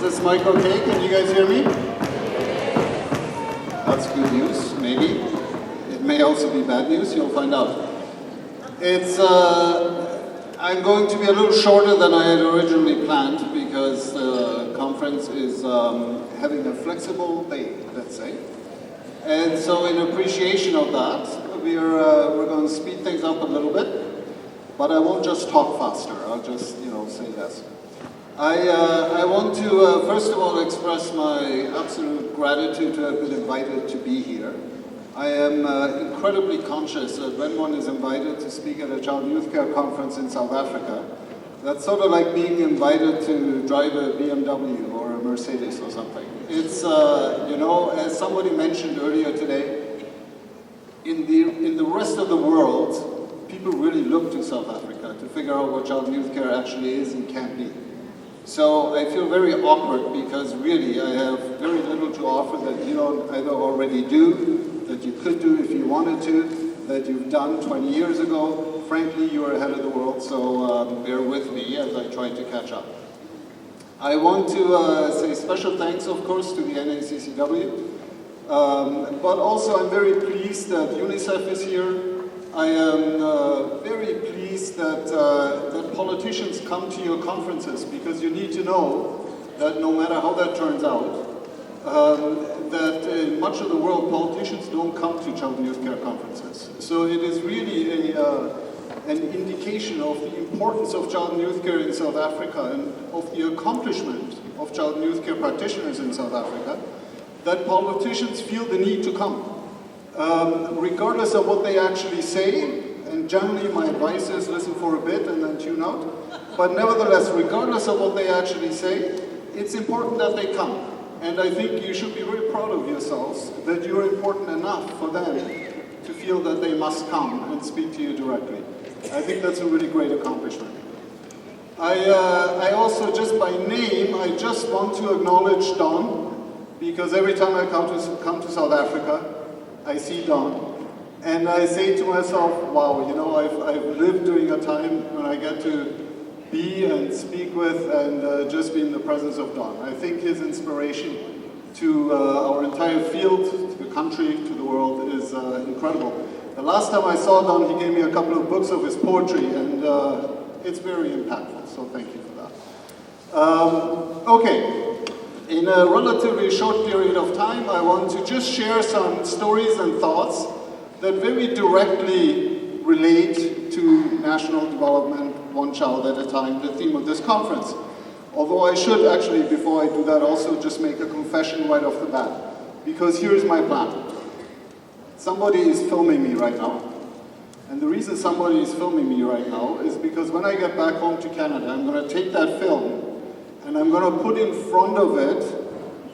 this mic okay? Can you guys hear me? That's good news, maybe. It may also be bad news, you'll find out. I'm going to be a little shorter than I had originally planned because the conference is having a flexible day, let's say. And so in appreciation of that, we're going to speed things up a little bit, but I won't just talk faster, I'll just, say yes. I want to, first of all, express my absolute gratitude to have been invited to be here. I am incredibly conscious that when one is invited to speak at a child youth care conference in South Africa, that's sort of like being invited to drive a BMW or a Mercedes or something. It's, as somebody mentioned earlier today, in the rest of the world, people really look to South Africa to figure out what child youth care actually is and can be. So I feel very awkward because really I have very little to offer that you don't either already do, that you could do if you wanted to, that you've done 20 years ago. Frankly, you're ahead of the world, so bear with me as I try to catch up. I want to say special thanks, of course, to the NACCW, but also I'm very pleased that UNICEF is here. I am very pleased that, that politicians come to your conferences, because you need to know that no matter how that turns out, that in much of the world, politicians don't come to child youth care conferences. So it is really an indication of the importance of child and youth care in South Africa and of the accomplishment of child and youth care practitioners in South Africa, that politicians feel the need to come. Regardless of what they actually say, and generally my advice is listen for a bit and then tune out, but nevertheless, regardless of what they actually say, it's important that they come. And I think you should be very proud of yourselves that you're important enough for them to feel that they must come and speak to you directly. I think that's a really great accomplishment. I also, just by name, I just want to acknowledge Don, because every time I come to South Africa, I see Don, and I say to myself, wow, I've lived during a time when I get to be and speak with and just be in the presence of Don. I think his inspiration to our entire field, to the country, to the world is incredible. The last time I saw Don, he gave me a couple of books of his poetry, and it's very impactful, so thank you for that. Okay. In a relatively short period of time, I want to just share some stories and thoughts that very directly relate to national development, one child at a time, the theme of this conference. Although I should actually, before I do that, also just make a confession right off the bat, because here's my plan. Somebody is filming me right now, and the reason somebody is filming me right now is because when I get back home to Canada, I'm going to take that film and I'm going to put in front of it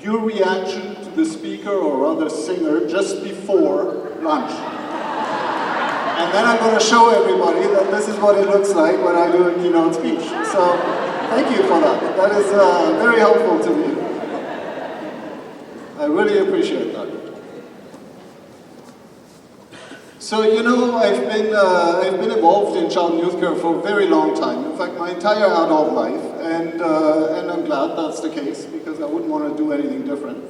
your reaction to the speaker, or rather singer, just before lunch. And then I'm going to show everybody that this is what it looks like when I do a keynote speech. So thank you for that. That is very helpful to me. I really appreciate that. So, I've been involved in child and youth care for a very long time. In fact, my entire adult life, and I'm glad that's the case, because I wouldn't want to do anything different.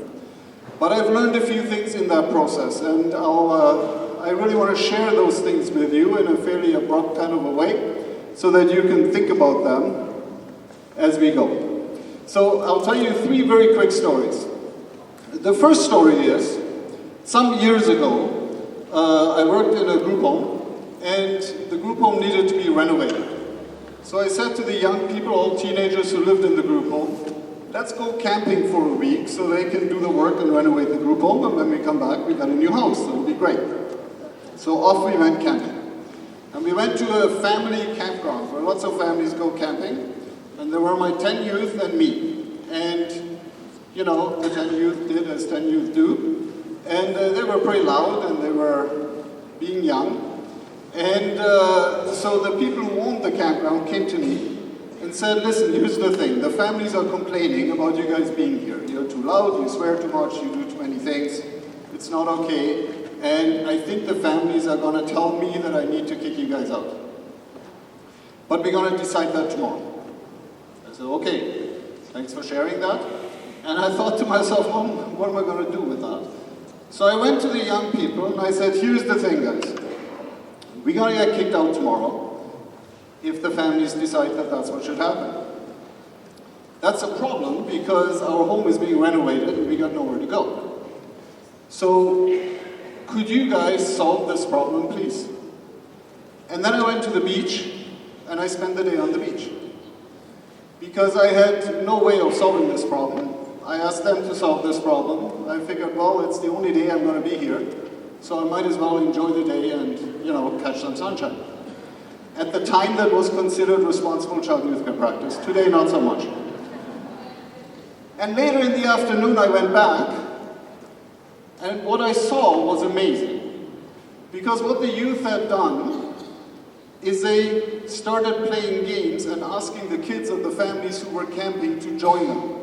But I've learned a few things in that process, and I really want to share those things with you in a fairly abrupt kind of a way, so that you can think about them as we go. So I'll tell you 3 very quick stories. The first story is, some years ago, I worked in a group home, and the group home needed to be renovated. So I said to the young people, all teenagers who lived in the group home, let's go camping for a week so they can do the work and renovate the group home, and when we come back, we got a new house. It'll be great. So off we went camping. And we went to a family campground where lots of families go camping, and there were my 10 youth and me. And, the 10 youth did as 10 youth do. And they were pretty loud, and they were being young. And so the people who owned the campground came to me and said, listen, here's the thing. The families are complaining about you guys being here. You're too loud, you swear too much, you do too many things. It's not okay. And I think the families are going to tell me that I need to kick you guys out. But we're going to decide that tomorrow. I said, okay, thanks for sharing that. And I thought to myself, oh, what am I going to do with that? So I went to the young people and I said, here's the thing, guys. We're going to get kicked out tomorrow if the families decide that that's what should happen. That's a problem because our home is being renovated and we got nowhere to go. So could you guys solve this problem, please? And then I went to the beach and I spent the day on the beach. Because I had no way of solving this problem. I asked them to solve this problem. I figured, well, it's the only day I'm going to be here, so I might as well enjoy the day and, catch some sunshine. At the time, that was considered responsible child youth care practice. Today, not so much. And later in the afternoon, I went back, and what I saw was amazing. Because what the youth had done is they started playing games and asking the kids of the families who were camping to join them.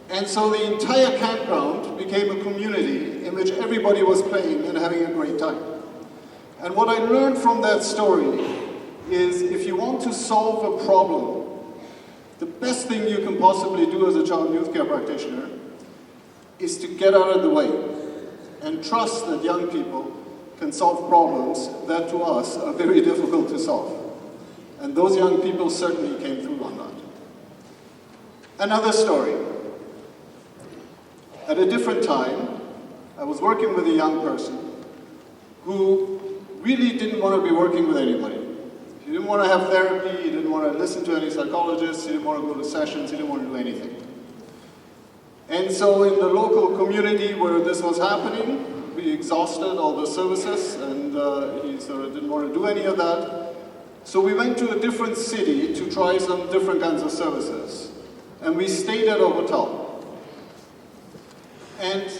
And so the entire campground became a community in which everybody was playing and having a great time. And what I learned from that story is if you want to solve a problem, the best thing you can possibly do as a child youth care practitioner is to get out of the way and trust that young people can solve problems that to us are very difficult to solve. And those young people certainly came through on that. Another story. At a different time, I was working with a young person who really didn't want to be working with anybody. He didn't want to have therapy, he didn't want to listen to any psychologists, he didn't want to go to sessions, he didn't want to do anything. And so in the local community where this was happening, we exhausted all the services and he sort of didn't want to do any of that. So we went to a different city to try some different kinds of services. And we stayed at a hotel. And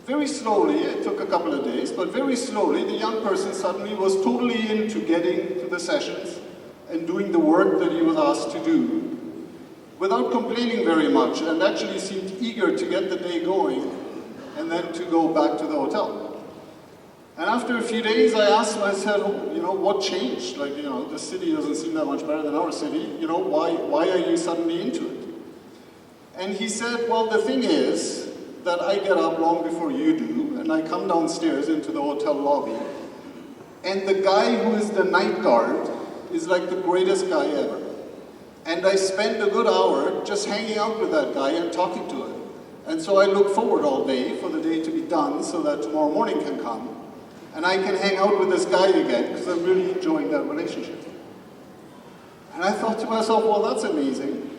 very slowly, it took a couple of days, but very slowly the young person suddenly was totally into getting to the sessions and doing the work that he was asked to do without complaining very much, and actually seemed eager to get the day going and then to go back to the hotel. And after a few days I asked him, I said, what changed? The city doesn't seem that much better than our city. Why are you suddenly into it? And he said, well, the thing is that I get up long before you do, and I come downstairs into the hotel lobby, and the guy who is the night guard is like the greatest guy ever. And I spend a good hour just hanging out with that guy and talking to him. And so I look forward all day for the day to be done so that tomorrow morning can come, and I can hang out with this guy again because I'm really enjoying that relationship. And I thought to myself, well, that's amazing,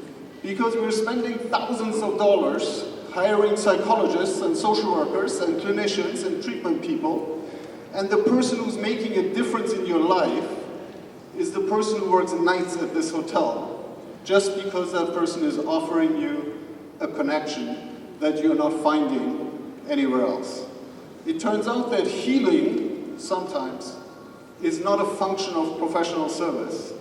because we're spending thousands of dollars hiring psychologists and social workers and clinicians and treatment people, and the person who's making a difference in your life is the person who works nights at this hotel, just because that person is offering you a connection that you're not finding anywhere else. It turns out that healing sometimes is not a function of professional service,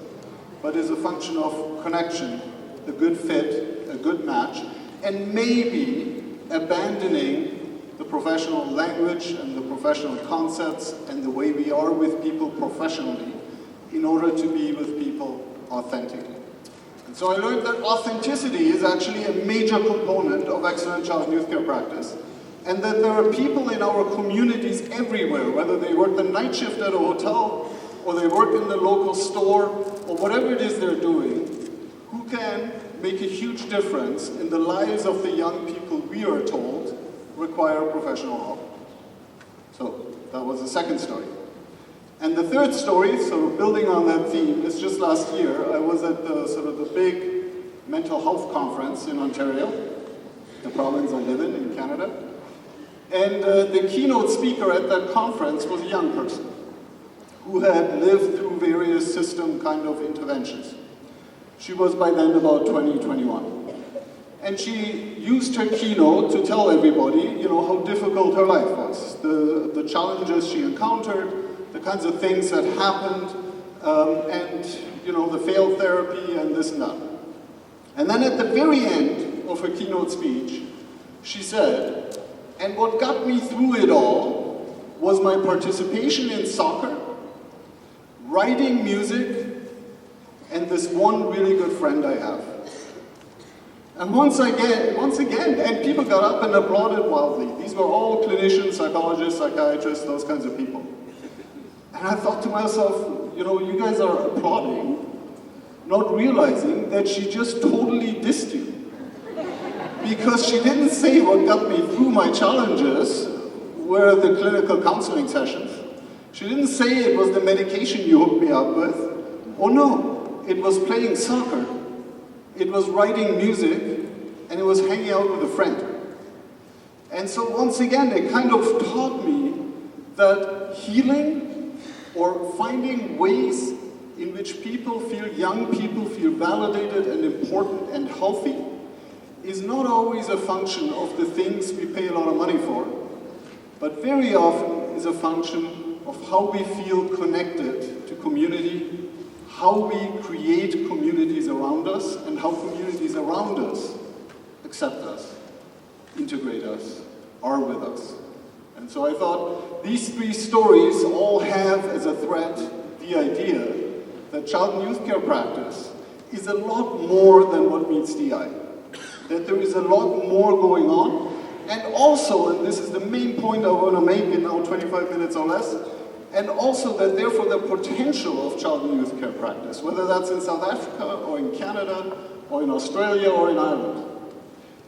but is a function of connection, a good fit, a good match, and maybe abandoning the professional language and the professional concepts and the way we are with people professionally in order to be with people authentically. And so I learned that authenticity is actually a major component of excellent child youth care practice, and that there are people in our communities everywhere, whether they work the night shift at a hotel, or they work in the local store, or whatever it is they're doing, who can make a huge difference in the lives of the young people we are told require professional help. So that was the second story. And the third story, sort of building on that theme, is just last year I was at the big mental health conference in Ontario, the province I live in Canada. And the keynote speaker at that conference was a young person who had lived through various system kind of interventions. She was by then about 20, 21. And she used her keynote to tell everybody, how difficult her life was, the challenges she encountered, the kinds of things that happened, and, the failed therapy and this and that. And then at the very end of her keynote speech, she said, and what got me through it all was my participation in soccer, writing music, and this one really good friend I have. And once again, and people got up and applauded wildly. These were all clinicians, psychologists, psychiatrists, those kinds of people. And I thought to myself, you know, you guys are applauding, not realizing that she just totally dissed you. Because she didn't say what got me through my challenges were the clinical counseling sessions. She didn't say it was the medication you hooked me up with. Oh no, it was playing soccer, it was writing music, and it was hanging out with a friend. And so once again, it kind of taught me that healing or finding ways in which young people feel validated and important and healthy is not always a function of the things we pay a lot of money for, but very often is a function of how we feel connected to community, how we create communities around us, and how communities around us accept us, integrate us, are with us. And so I thought these three stories all have as a thread the idea that child and youth care practice is a lot more than what meets the eye. That there is a lot more going on, and also, and this is the main point I want to make in now 25 minutes or less, and also that therefore the potential of child and youth care practice, whether that's in South Africa or in Canada or in Australia or in Ireland,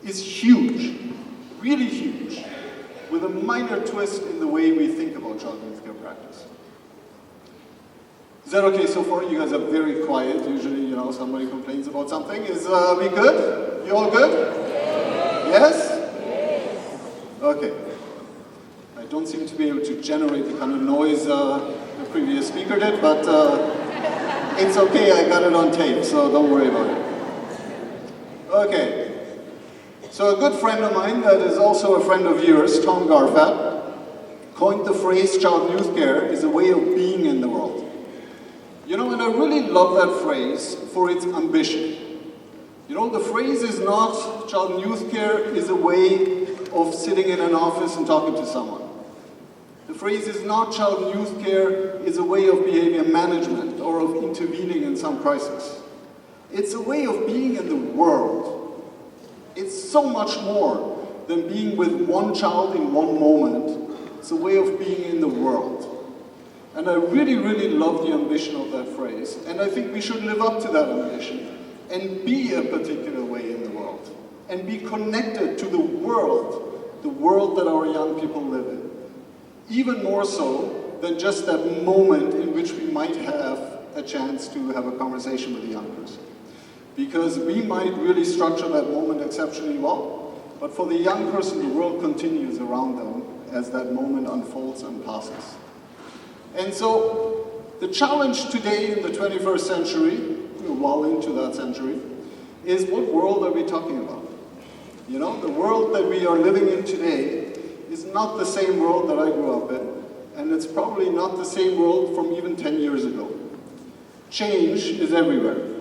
is huge, really huge, with a minor twist in the way we think about child and youth care practice. Is that okay so far? You guys are very quiet. Usually, you know, somebody complains about something. We good? You all good? Yes? Okay. I don't seem to be able to generate the kind of noise the previous speaker did, but it's okay. I got it on tape, so don't worry about it. Okay. So a good friend of mine that is also a friend of yours, Tom Garfat, coined the phrase child and youth care is a way of being in the world. You know, and I really love that phrase for its ambition. You know, the phrase is not child and youth care is a way of sitting in an office and talking to someone. The phrase is not child and youth care is a way of behavior management or of intervening in some crisis. It's a way of being in the world. It's so much more than being with one child in one moment. It's a way of being in the world. And I really, really love the ambition of that phrase. And I think we should live up to that ambition and be a particular way in the world. And be connected to the world that our young people live in. Even more so than just that moment in which we might have a chance to have a conversation with a young person. Because we might really structure that moment exceptionally well, but for the young person, the world continues around them as that moment unfolds and passes. And so, the challenge today in the 21st century, well into that century, is what world are we talking about? You know, the world that we are living in today is not the same world that I grew up in, and it's probably not the same world from even 10 years ago. Change is everywhere.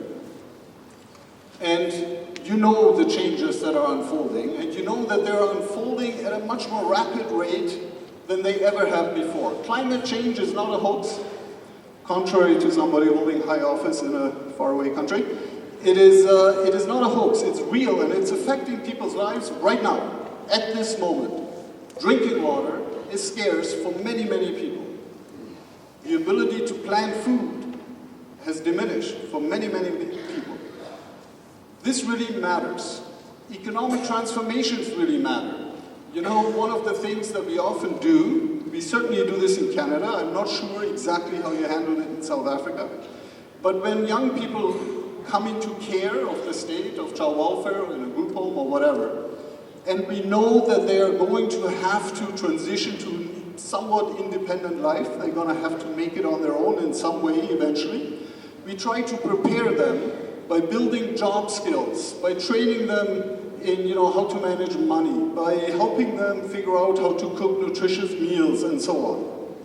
And you know the changes that are unfolding, and you know that they're unfolding at a much more rapid rate than they ever have before. Climate change is not a hoax, contrary to somebody holding high office in a faraway country. It is not a hoax, it's real, and it's affecting people's lives right now, at this moment. Drinking water is scarce for many, many people. The ability to plant food has diminished for many, many people. This really matters. Economic transformations really matter. You know, one of the things that we often do, we certainly do this in Canada, I'm not sure exactly how you handle it in South Africa, but when young people come into care of the state, of child welfare, in a group home or whatever, and we know that they are going to have to transition to somewhat independent life, they're going to have to make it on their own in some way eventually, we try to prepare them by building job skills, by training them in, you know, how to manage money, by helping them figure out how to cook nutritious meals and so on.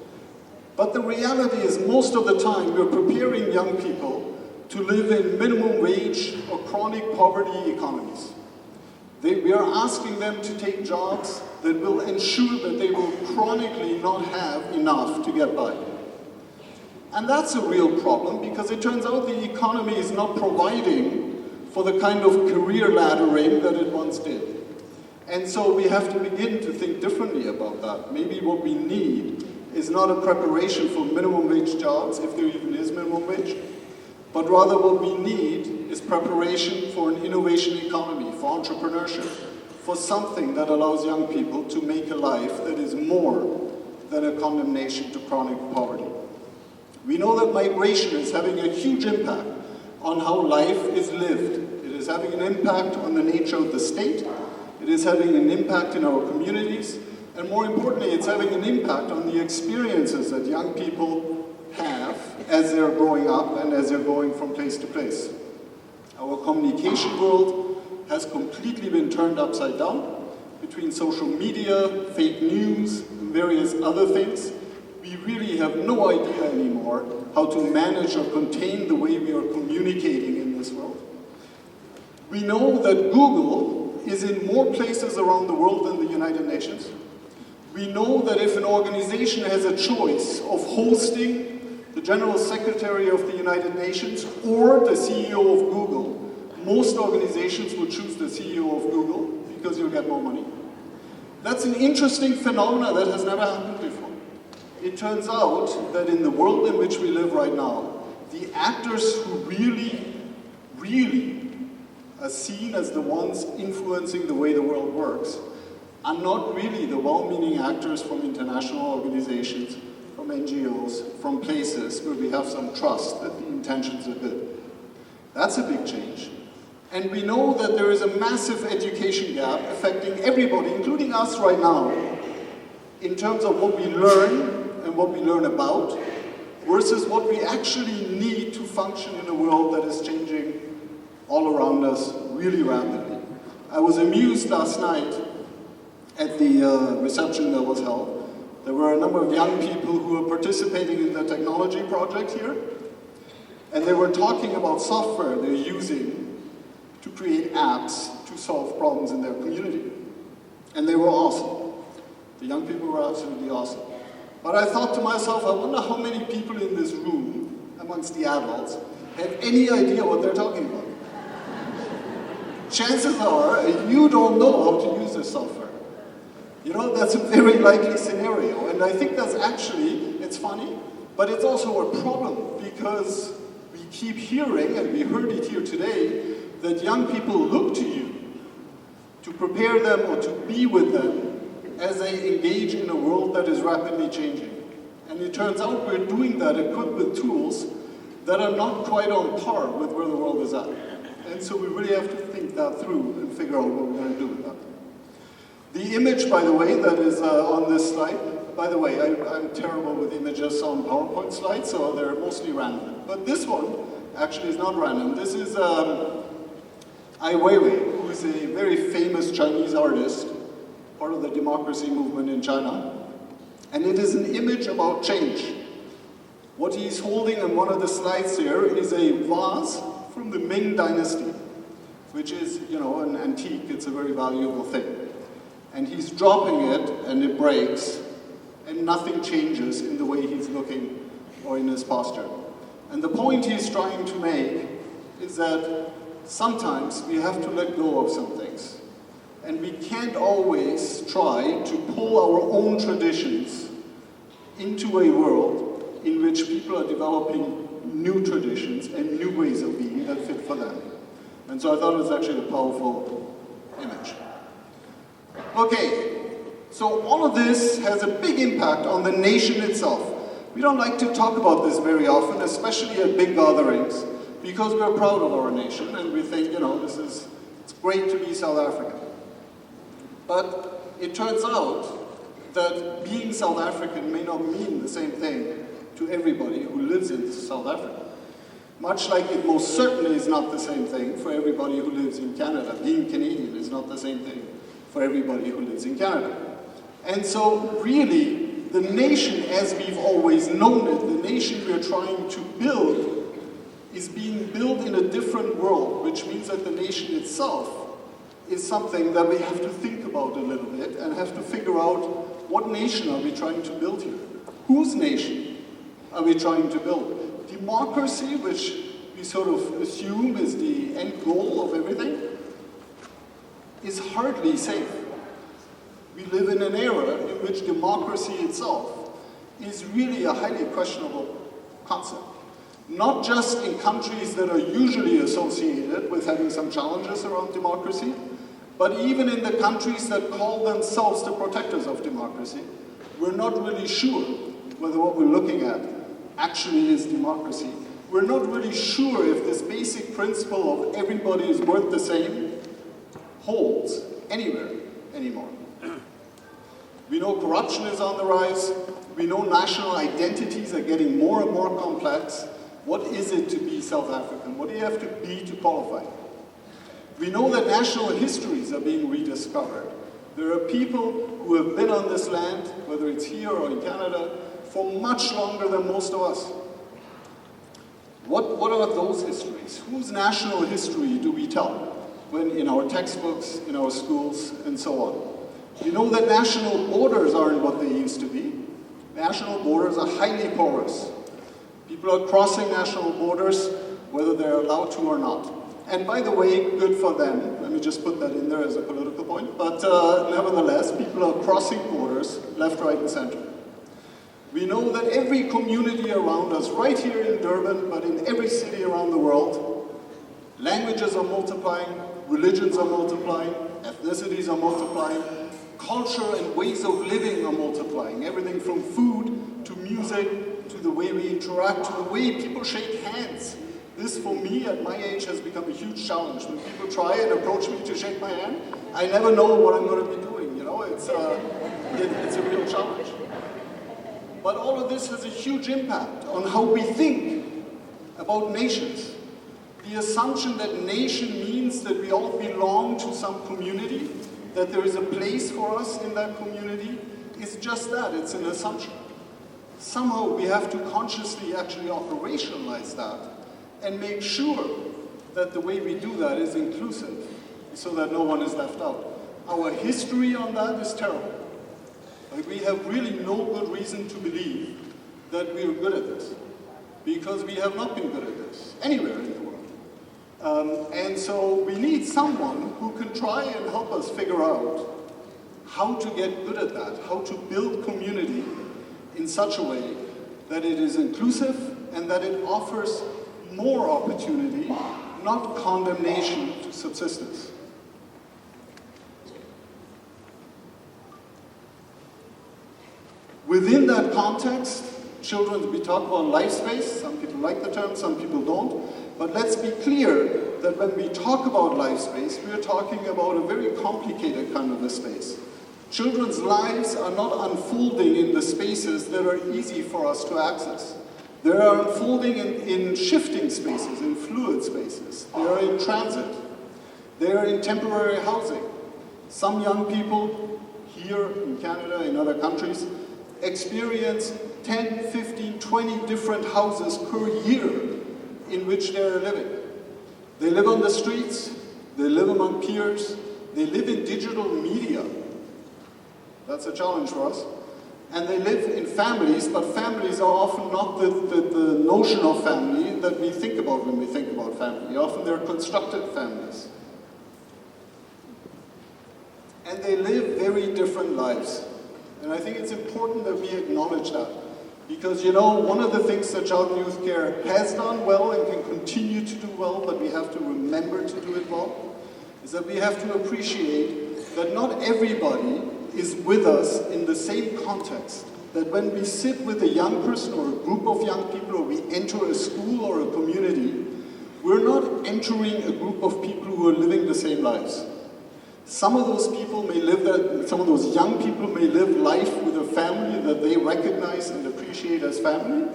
But the reality is most of the time we're preparing young people to live in minimum wage or chronic poverty economies. We are asking them to take jobs that will ensure that they will chronically not have enough to get by. And that's a real problem because it turns out the economy is not providing for the kind of career laddering that it once did. And so we have to begin to think differently about that. Maybe what we need is not a preparation for minimum wage jobs, if there even is minimum wage, but rather what we need is preparation for an innovation economy, for entrepreneurship, for something that allows young people to make a life that is more than a condemnation to chronic poverty. We know that migration is having a huge impact on how life is lived. It is having an impact on the nature of the state. It is having an impact in our communities. And more importantly, it's having an impact on the experiences that young people have as they're growing up and as they're going from place to place. Our communication world has completely been turned upside down between social media, fake news, and various other things. We really have no idea anymore how to manage or contain the way we are communicating in this world. We know that Google is in more places around the world than the United Nations. We know that if an organization has a choice of hosting the General Secretary of the United Nations or the CEO of Google, most organizations will choose the CEO of Google because you'll get more money. That's an interesting phenomenon that has never happened before. It turns out that in the world in which we live right now, the actors who really are seen as the ones influencing the way the world works are not really the well-meaning actors from international organizations, from NGOs, from places where we have some trust that the intentions are good. That's a big change. And we know that there is a massive education gap affecting everybody, including us right now, in terms of what we learn and what we learn about, versus what we actually need to function in a world that is changing all around us really rapidly. I was amused last night at the reception that was held. There were a number of young people who were participating in the technology project here, and they were talking about software they're using to create apps to solve problems in their community. And they were awesome. The young people were absolutely awesome. But I thought to myself, I wonder how many people in this room, amongst the adults, have any idea what they're talking about. Chances are, you don't know how to use this software. You know, that's a very likely scenario. And I think that's actually, it's funny, but it's also a problem because we keep hearing, and we heard it here today, that young people look to you to prepare them or to be with them as they engage in a world that is rapidly changing. And it turns out we're doing that equipped with tools that are not quite on par with where the world is at. And so we really have to think that through and figure out what we're going to do with that. The image, by the way, that is on this slide, by the way, I'm terrible with images on PowerPoint slides, so they're mostly random. But this one actually is not random. This is Ai Weiwei, who is a very famous Chinese artist, part of the democracy movement in China. And it is an image about change. What he's holding on one of the slides here is a vase from the Ming Dynasty, which is, you know, an antique, it's a very valuable thing. And he's dropping it, and it breaks, and nothing changes in the way he's looking or in his posture. And the point he's trying to make is that sometimes we have to let go of some things. And we can't always try to pull our own traditions into a world in which people are developing new traditions and new ways of being that fit for them. And so I thought it was actually a powerful image. Okay, so all of this has a big impact on the nation itself. We don't like to talk about this very often, especially at big gatherings, because we're proud of our nation and we think, you know, it's great to be South African. But it turns out that being South African may not mean the same thing to everybody who lives in South Africa. Much like it most certainly is not the same thing for everybody who lives in Canada. Being Canadian is not the same thing for everybody who lives in Canada. And so really, the nation as we've always known it, the nation we're trying to build, is being built in a different world, which means that the nation itself is something that we have to think about a little bit and have to figure out what nation are we trying to build here? Whose nation are we trying to build? Democracy, which we sort of assume is the end goal of everything, is hardly safe. We live in an era in which democracy itself is really a highly questionable concept. Not just in countries that are usually associated with having some challenges around democracy, but even in the countries that call themselves the protectors of democracy, we're not really sure whether what we're looking at actually is democracy. We're not really sure if this basic principle of everybody is worth the same holds anywhere anymore. We know corruption is on the rise. We know national identities are getting more and more complex. What is it to be South African? What do you have to be to qualify? We know that national histories are being rediscovered. There are people who have been on this land, whether it's here or in Canada, for much longer than most of us. What are those histories? Whose national history do we tell when in our textbooks, in our schools, and so on? We know that national borders aren't what they used to be. National borders are highly porous. People are crossing national borders, whether they're allowed to or not. And by the way, good for them. Let me just put that in there as a political point. But nevertheless, people are crossing borders, left, right, and center. We know that every community around us, right here in Durban, but in every city around the world, languages are multiplying, religions are multiplying, ethnicities are multiplying, culture and ways of living are multiplying. Everything from food to music to the way we interact to the way people shake hands. This, for me, at my age, has become a huge challenge. When people try and approach me to shake my hand, I never know what I'm going to be doing. You know, it's a real challenge. But all of this has a huge impact on how we think about nations. The assumption that nation means that we all belong to some community, that there is a place for us in that community, is just that. It's an assumption. Somehow we have to consciously actually operationalize that and make sure that the way we do that is inclusive so that no one is left out. Our history on that is terrible. Like, we have really no good reason to believe that we are good at this, because we have not been good at this anywhere in the world. And so we need someone who can try and help us figure out how to get good at that, how to build community in such a way that it is inclusive and that it offers more opportunity, not condemnation to subsistence. Within that context, children, we talk about life space. Some people like the term, some people don't. But let's be clear that when we talk about life space, we are talking about a very complicated kind of a space. Children's lives are not unfolding in the spaces that are easy for us to access. They are unfolding in shifting spaces, in fluid spaces. They are in transit. They are in temporary housing. Some young people here in Canada, in other countries, experience 10, 15, 20 different houses per year in which they are living. They live on the streets, they live among peers, they live in digital media. That's a challenge for us. And they live in families, but families are often not the notion of family that we think about when we think about family. Often they're constructed families. And they live very different lives. And I think it's important that we acknowledge that. Because, you know, one of the things that Child and Youth Care has done well and can continue to do well, but we have to remember to do it well, is that we have to appreciate that not everybody is with us in the same context. That when we sit with a young person or a group of young people, or we enter a school or a community, we're not entering a group of people who are living the same lives. Some of those people may live that, some of those young people may live life with a family that they recognize and appreciate as family.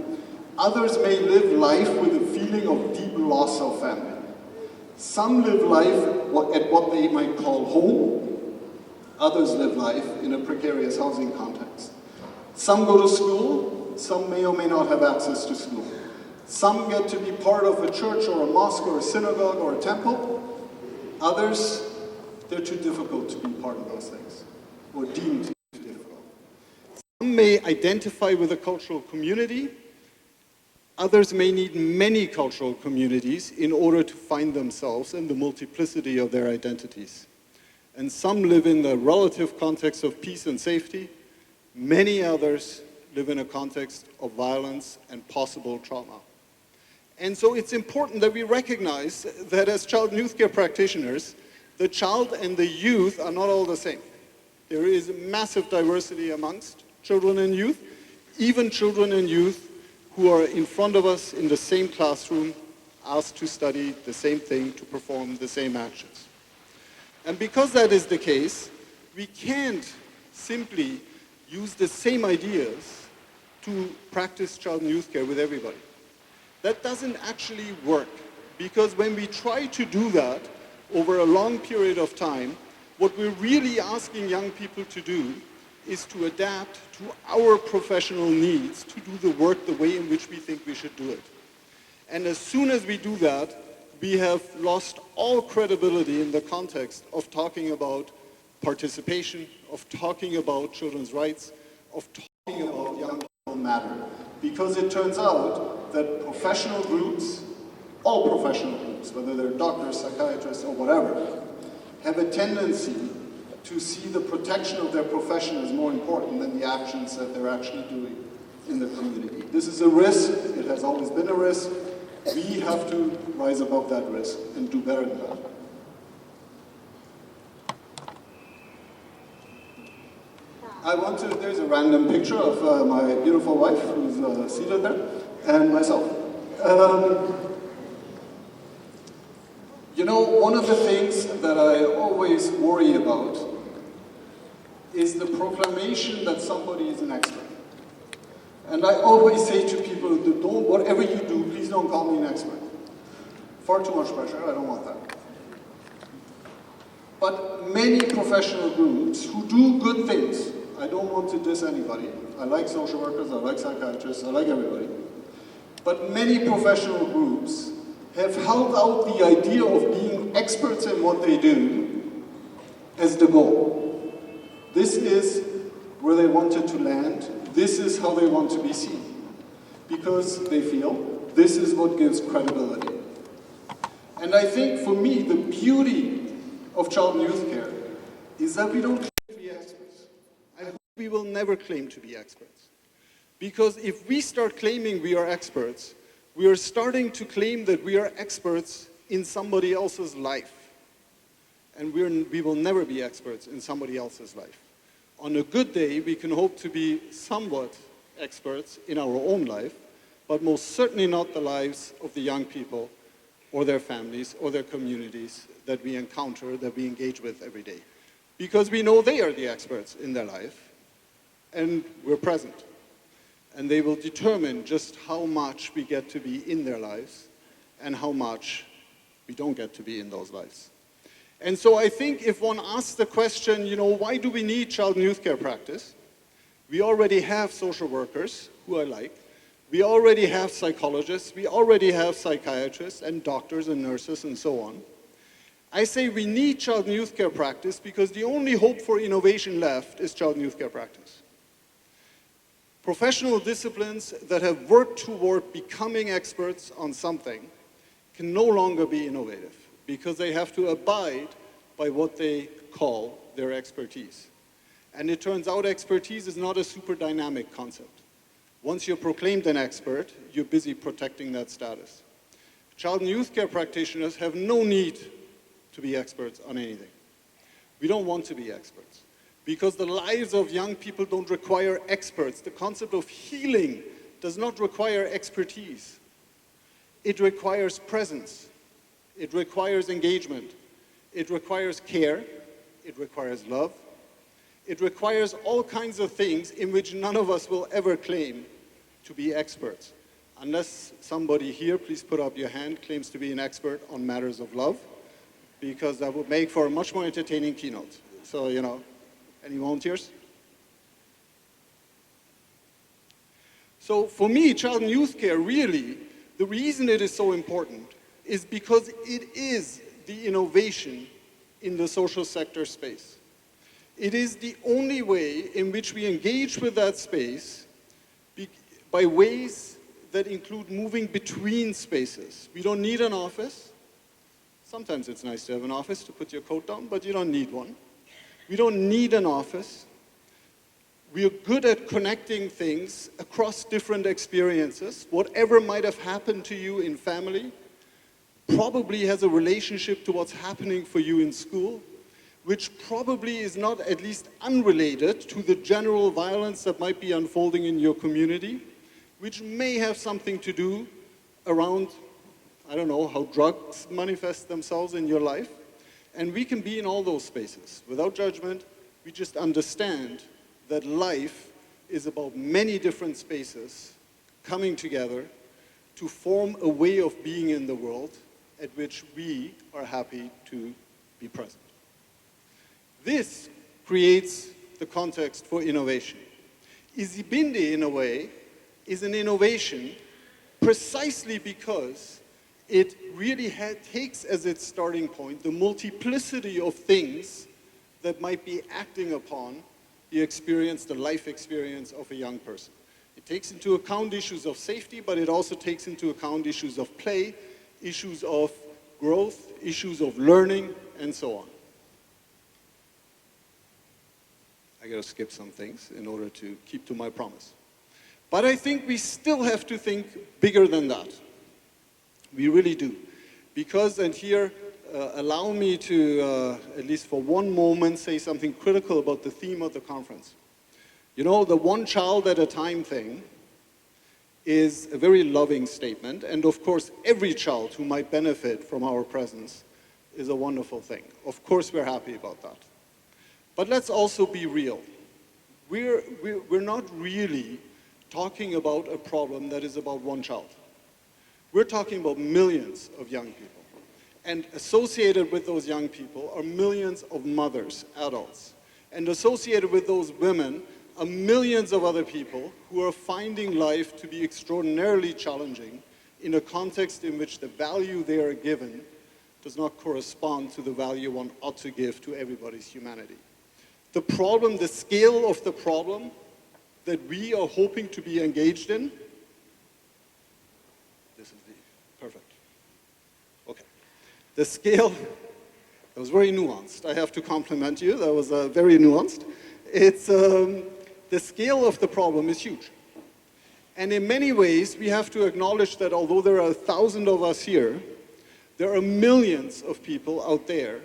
Others may live life with a feeling of deep loss of family. Some live life at what they might call home. Others live life in a precarious housing context. Some go to school, some may or may not have access to school. Some get to be part of a church or a mosque or a synagogue or a temple. Others, they're too difficult to be part of those things, or deemed too difficult. Some may identify with a cultural community. Others may need many cultural communities in order to find themselves in the multiplicity of their identities. And some live in the relative context of peace and safety. Many others live in a context of violence and possible trauma. And so it's important that we recognize that as child and youth care practitioners, the child and the youth are not all the same. There is massive diversity amongst children and youth, even children and youth who are in front of us in the same classroom, asked to study the same thing, to perform the same actions. And because that is the case, we can't simply use the same ideas to practice child and youth care with everybody. That doesn't actually work, because when we try to do that over a long period of time, what we're really asking young people to do is to adapt to our professional needs, to do the work the way in which we think we should do it. And as soon as we do that, we have lost all credibility in the context of talking about participation, of talking about children's rights, of talking about young people matter. Because it turns out that professional groups, all professional groups, whether they're doctors, psychiatrists, or whatever, have a tendency to see the protection of their profession as more important than the actions that they're actually doing in the community. This is a risk. It has always been a risk. We have to rise above that risk and do better than that. There's a random picture of my beautiful wife who's seated there, and myself. You know, one of the things that I always worry about is the proclamation that somebody is an expert. And I always say to people, whatever you do, please don't call me an expert. Far too much pressure, I don't want that. But many professional groups who do good things, I don't want to diss anybody. I like social workers, I like psychiatrists, I like everybody. But many professional groups have held out the idea of being experts in what they do as the goal. This is where they wanted to land. This is how they want to be seen. Because they feel this is what gives credibility. And I think for me, the beauty of child and youth care is that we don't claim to be experts. I hope we will never claim to be experts. Because if we start claiming we are experts, we are starting to claim that we are experts in somebody else's life. And we will never be experts in somebody else's life. On a good day, we can hope to be somewhat experts in our own life, but most certainly not the lives of the young people or their families or their communities that we encounter, that we engage with every day. Because we know they are the experts in their life, and we're present. And they will determine just how much we get to be in their lives and how much we don't get to be in those lives. And so I think if one asks the question, you know, why do we need child and youth care practice? We already have social workers, who I like. We already have psychologists. We already have psychiatrists and doctors and nurses and so on. I say we need child and youth care practice because the only hope for innovation left is child and youth care practice. Professional disciplines that have worked toward becoming experts on something can no longer be innovative because they have to abide by what they call their expertise. And it turns out expertise is not a super dynamic concept. Once you're proclaimed an expert, you're busy protecting that status. Child and youth care practitioners have no need to be experts on anything. We don't want to be experts because the lives of young people don't require experts. The concept of healing does not require expertise. It requires presence. It requires engagement. It requires care. It requires love. It requires all kinds of things in which none of us will ever claim to be experts. Unless somebody here, please put up your hand, claims to be an expert on matters of love, because that would make for a much more entertaining keynote. So, you know, any volunteers? So for me, child and youth care, really, the reason it is so important is because it is the innovation in the social sector space. It is the only way in which we engage with that space by ways that include moving between spaces. We don't need an office. Sometimes it's nice to have an office to put your coat down, but you don't need one. We don't need an office. We are good at connecting things across different experiences. Whatever might have happened to you in family probably has a relationship to what's happening for you in school, which probably is not at least unrelated to the general violence that might be unfolding in your community, which may have something to do around, I don't know, how drugs manifest themselves in your life. And we can be in all those spaces. Without judgment, we just understand that life is about many different spaces coming together to form a way of being in the world at which we are happy to be present. This creates the context for innovation. Izibindi, in a way, is an innovation precisely because it really takes as its starting point the multiplicity of things that might be acting upon the experience, the life experience of a young person. It takes into account issues of safety, but it also takes into account issues of play, issues of growth, issues of learning, and so on. I gotta skip some things in order to keep to my promise. But I think we still have to think bigger than that. We really do. Because, and here, allow me to, at least for one moment, say something critical about the theme of the conference. You know, the one child at a time thing is a very loving statement, and of course, every child who might benefit from our presence is a wonderful thing. Of course, we're happy about that. But let's also be real. We're not really talking about a problem that is about one child. We're talking about millions of young people. And associated with those young people are millions of mothers, adults. And associated with those women are millions of other people who are finding life to be extraordinarily challenging in a context in which the value they are given does not correspond to the value one ought to give to everybody's humanity. The problem, the scale of the problem that we are hoping to be engaged in, this is the, perfect. Okay. The scale, that was very nuanced. I have to compliment you, that was very nuanced. It's, the scale of the problem is huge. And in many ways, we have to acknowledge that although there are 1,000 of us here, there are millions of people out there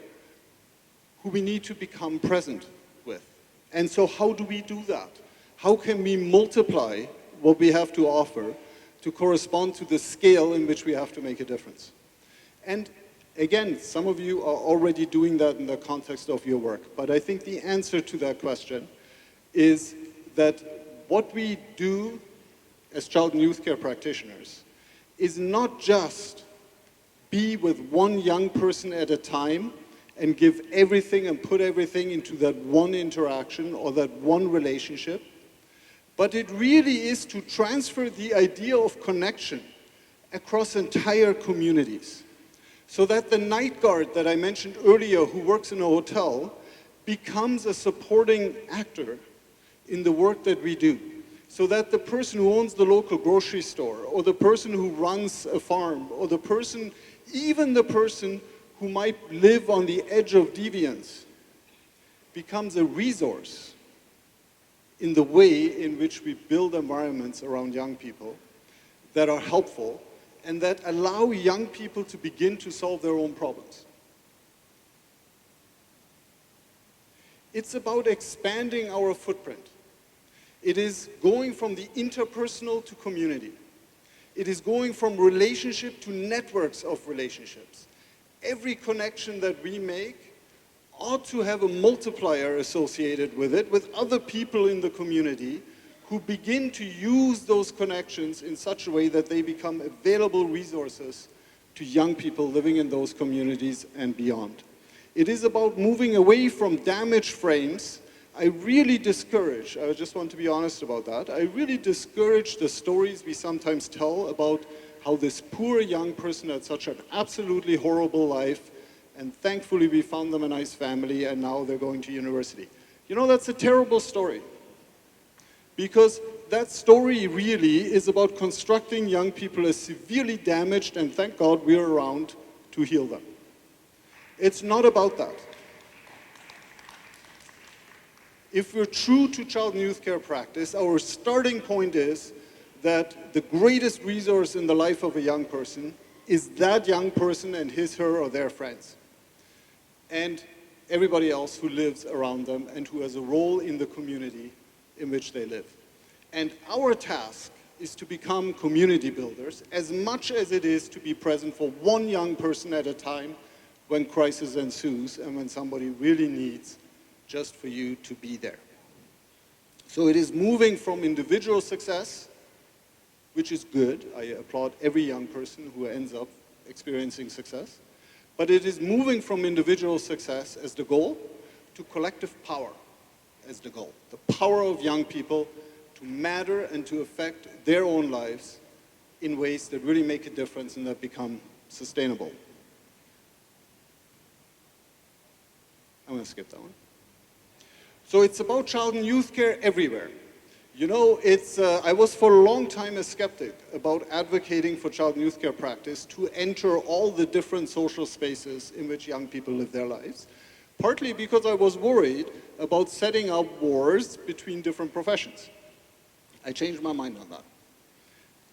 who we need to become present with. And so how do we do that? How can we multiply what we have to offer to correspond to the scale in which we have to make a difference? And again, some of you are already doing that in the context of your work, but I think the answer to that question is that what we do as child and youth care practitioners is not just be with one young person at a time and give everything and put everything into that one interaction or that one relationship, but it really is to transfer the idea of connection across entire communities. So that the night guard that I mentioned earlier who works in a hotel becomes a supporting actor in the work that we do. So that the person who owns the local grocery store, or the person who runs a farm, or the person, even the person who might live on the edge of deviance, becomes a resource in the way in which we build environments around young people that are helpful and that allow young people to begin to solve their own problems. It's about expanding our footprint. It is going from the interpersonal to community. It is going from relationship to networks of relationships. Every connection that we make ought to have a multiplier associated with it, with other people in the community who begin to use those connections in such a way that they become available resources to young people living in those communities and beyond. It is about moving away from damaged frames. I really discourage, I just want to be honest about that, I really discourage the stories we sometimes tell about how this poor young person had such an absolutely horrible life, and thankfully we found them a nice family and now they're going to university. You know, that's a terrible story. Because that story really is about constructing young people as severely damaged, and thank God we're around to heal them. It's not about that. If we're true to child and youth care practice, our starting point is that the greatest resource in the life of a young person is that young person and his, her, or their friends, and everybody else who lives around them and who has a role in the community in which they live. And our task is to become community builders as much as it is to be present for one young person at a time when crisis ensues and when somebody really needs just for you to be there. So it is moving from individual success, which is good. I applaud every young person who ends up experiencing success. But it is moving from individual success as the goal to collective power as the goal. The power of young people to matter and to affect their own lives in ways that really make a difference and that become sustainable. I'm going to skip that one. So it's about child and youth care everywhere. You know, I was for a long time a skeptic about advocating for child and youth care practice to enter all the different social spaces in which young people live their lives, partly because I was worried about setting up wars between different professions. I changed my mind on that.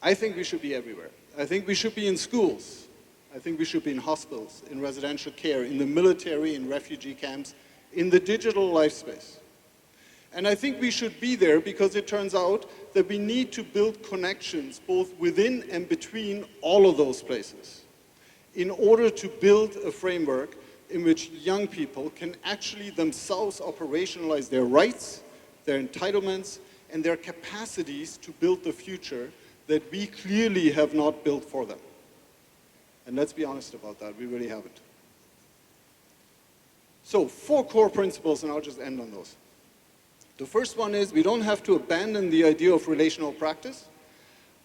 I think we should be everywhere. I think we should be in schools. I think we should be in hospitals, in residential care, in the military, in refugee camps, in the digital life space. And I think we should be there because it turns out that we need to build connections both within and between all of those places in order to build a framework in which young people can actually themselves operationalize their rights, their entitlements, and their capacities to build the future that we clearly have not built for them. And let's be honest about that, we really haven't. So, 4 core principles, and I'll just end on those. The first one is we don't have to abandon the idea of relational practice.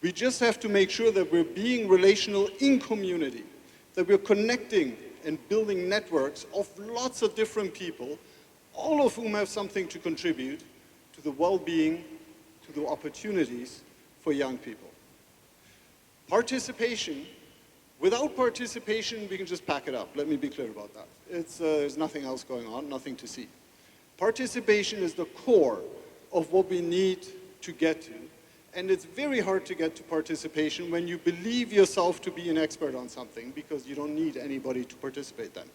We just have to make sure that we're being relational in community, that we're connecting and building networks of lots of different people, all of whom have something to contribute to the well-being, to the opportunities for young people. Participation, without participation, we can just pack it up. Let me be clear about that. There's nothing else going on, nothing to see. Participation is the core of what we need to get to. And it's very hard to get to participation when you believe yourself to be an expert on something because you don't need anybody to participate then.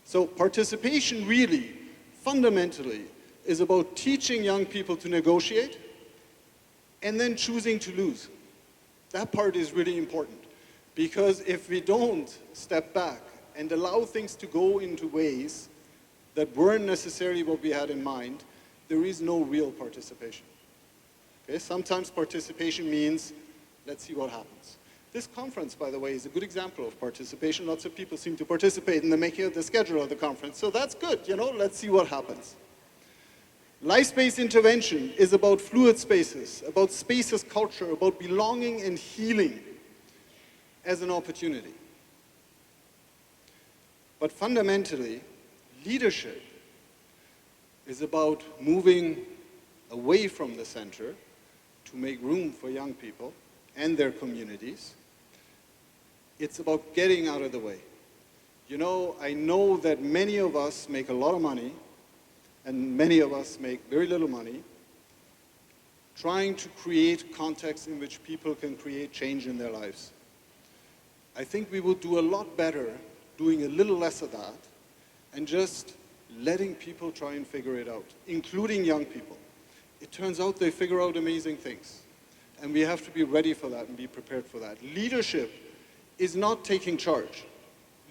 So participation really, fundamentally, is about teaching young people to negotiate and then choosing to lose. That part is really important because if we don't step back and allow things to go into ways that weren't necessarily what we had in mind, there is no real participation. Okay? Sometimes participation means, let's see what happens. This conference, by the way, is a good example of participation. Lots of people seem to participate in the making of the schedule of the conference, so that's good, you know, let's see what happens. Life-space intervention is about fluid spaces, about spaces culture, about belonging and healing as an opportunity. But fundamentally, leadership is about moving away from the center to make room for young people and their communities. It's about getting out of the way. You know, I know that many of us make a lot of money and many of us make very little money trying to create contexts in which people can create change in their lives. I think we would do a lot better doing a little less of that and just letting people try and figure it out, including young people. It turns out they figure out amazing things. And we have to be ready for that and be prepared for that. Leadership is not taking charge.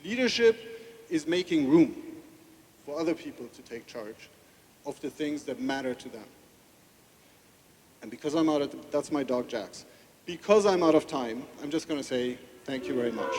Leadership is making room for other people to take charge of the things that matter to them. And because I'm that's my dog Jax. Because I'm out of time, I'm just going to say thank you very much.